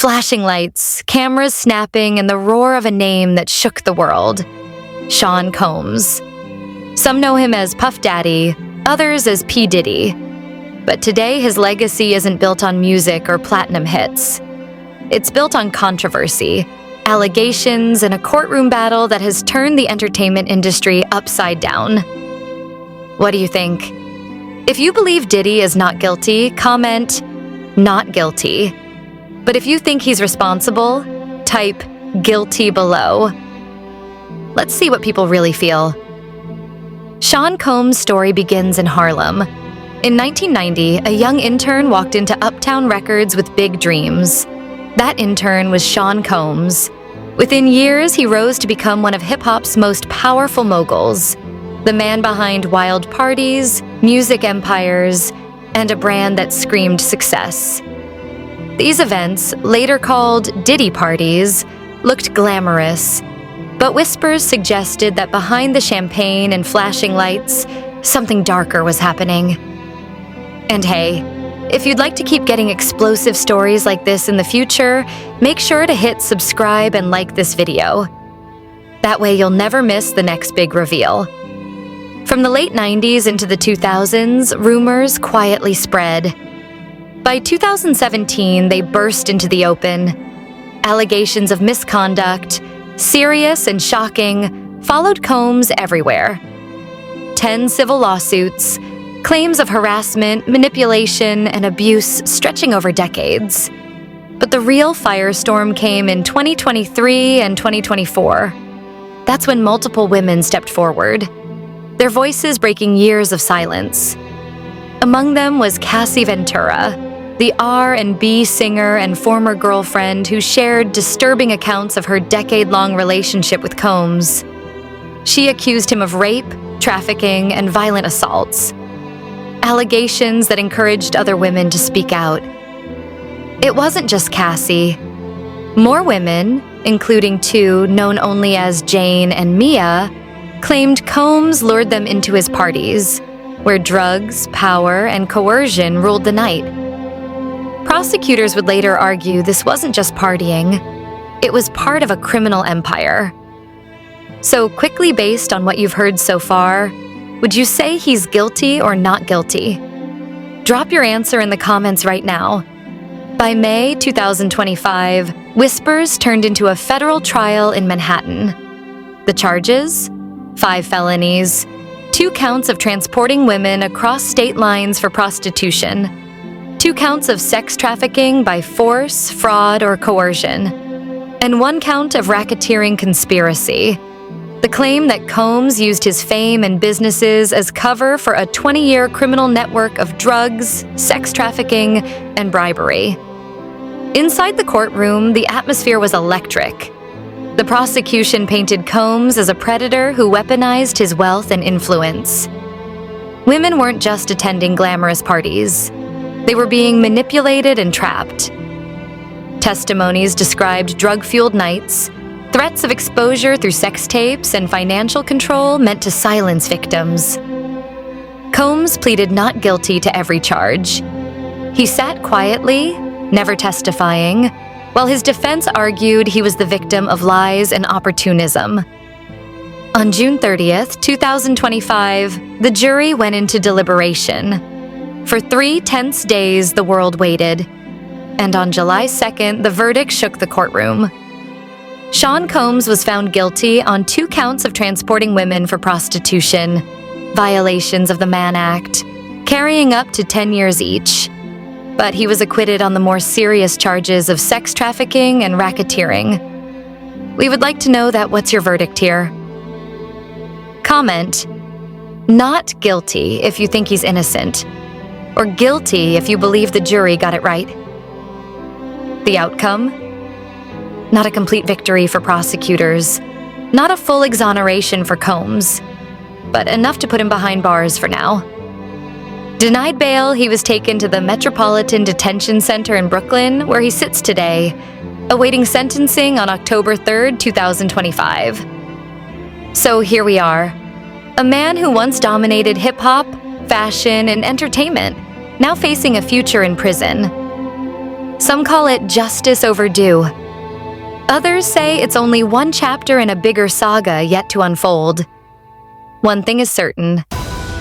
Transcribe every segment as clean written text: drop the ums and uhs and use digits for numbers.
Flashing lights, cameras snapping, and the roar of a name that shook the world. Sean Combs. Some know him as Puff Daddy, others as P. Diddy. But today his legacy isn't built on music or platinum hits. It's built on controversy, allegations, and a courtroom battle that has turned the entertainment industry upside down. What do you think? If you believe Diddy is not guilty, comment, "not guilty." But if you think he's responsible, type "guilty" below. Let's see what people really feel. Sean Combs' story begins in Harlem. In 1990, a young intern walked into Uptown Records with big dreams. That intern was Sean Combs. Within years, he rose to become one of hip-hop's most powerful moguls, the man behind wild parties, music empires, and a brand that screamed success. These events, later called Diddy parties, looked glamorous, but whispers suggested that behind the champagne and flashing lights, something darker was happening. And hey, if you'd like to keep getting explosive stories like this in the future, make sure to hit subscribe and like this video. That way you'll never miss the next big reveal. From the late 90s into the 2000s, rumors quietly spread. By 2017, they burst into the open. Allegations of misconduct, serious and shocking, followed Combs everywhere. 10 civil lawsuits, claims of harassment, manipulation, and abuse stretching over decades. But the real firestorm came in 2023 and 2024. That's when multiple women stepped forward, their voices breaking years of silence. Among them was Cassie Ventura, the R&B singer and former girlfriend who shared disturbing accounts of her decade-long relationship with Combs. She accused him of rape, trafficking, and violent assaults. Allegations that encouraged other women to speak out. It wasn't just Cassie. More women, including two known only as Jane and Mia, claimed Combs lured them into his parties, where drugs, power, and coercion ruled the night. Prosecutors would later argue this wasn't just partying, it was part of a criminal empire. So quickly, based on what you've heard so far, would you say he's guilty or not guilty? Drop your answer in the comments right now. By May 2025, whispers turned into a federal trial in Manhattan. The charges? 5 felonies, 2 counts of transporting women across state lines for prostitution, 2 counts of sex trafficking by force, fraud, or coercion, and 1 count of racketeering conspiracy. The claim that Combs used his fame and businesses as cover for a 20-year criminal network of drugs, sex trafficking, and bribery. Inside the courtroom, the atmosphere was electric. The prosecution painted Combs as a predator who weaponized his wealth and influence. Women weren't just attending glamorous parties. They were being manipulated and trapped. Testimonies described drug-fueled nights, threats of exposure through sex tapes, and financial control meant to silence victims. Combs pleaded not guilty to every charge. He sat quietly, never testifying, while his defense argued he was the victim of lies and opportunism. On June 30th, 2025, the jury went into deliberation. For 3 tense days, the world waited. And on July 2nd, the verdict shook the courtroom. Sean Combs was found guilty on 2 counts of transporting women for prostitution, violations of the Mann Act, carrying up to 10 years each. But he was acquitted on the more serious charges of sex trafficking and racketeering. We would like to know that what's your verdict here? Comment, "not guilty" if you think he's innocent, or "guilty" if you believe the jury got it right. The outcome? Not a complete victory for prosecutors, not a full exoneration for Combs, but enough to put him behind bars for now. Denied bail, he was taken to the Metropolitan Detention Center in Brooklyn, where he sits today, awaiting sentencing on October 3rd, 2025. So here we are, a man who once dominated hip-hop, fashion, and entertainment, now facing a future in prison. Some call it justice overdue. Others say it's only one chapter in a bigger saga yet to unfold. One thing is certain.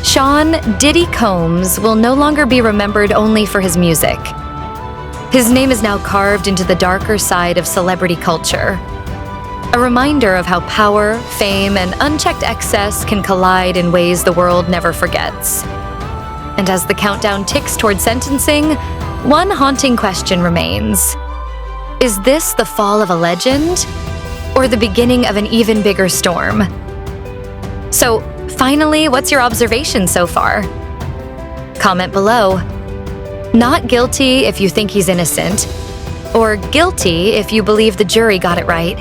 Sean "Diddy" Combs will no longer be remembered only for his music. His name is now carved into the darker side of celebrity culture. A reminder of how power, fame, and unchecked excess can collide in ways the world never forgets. And as the countdown ticks toward sentencing, one haunting question remains. Is this the fall of a legend, or the beginning of an even bigger storm? So, finally, what's your observation so far? Comment below. Not guilty if you think he's innocent, or guilty if you believe the jury got it right.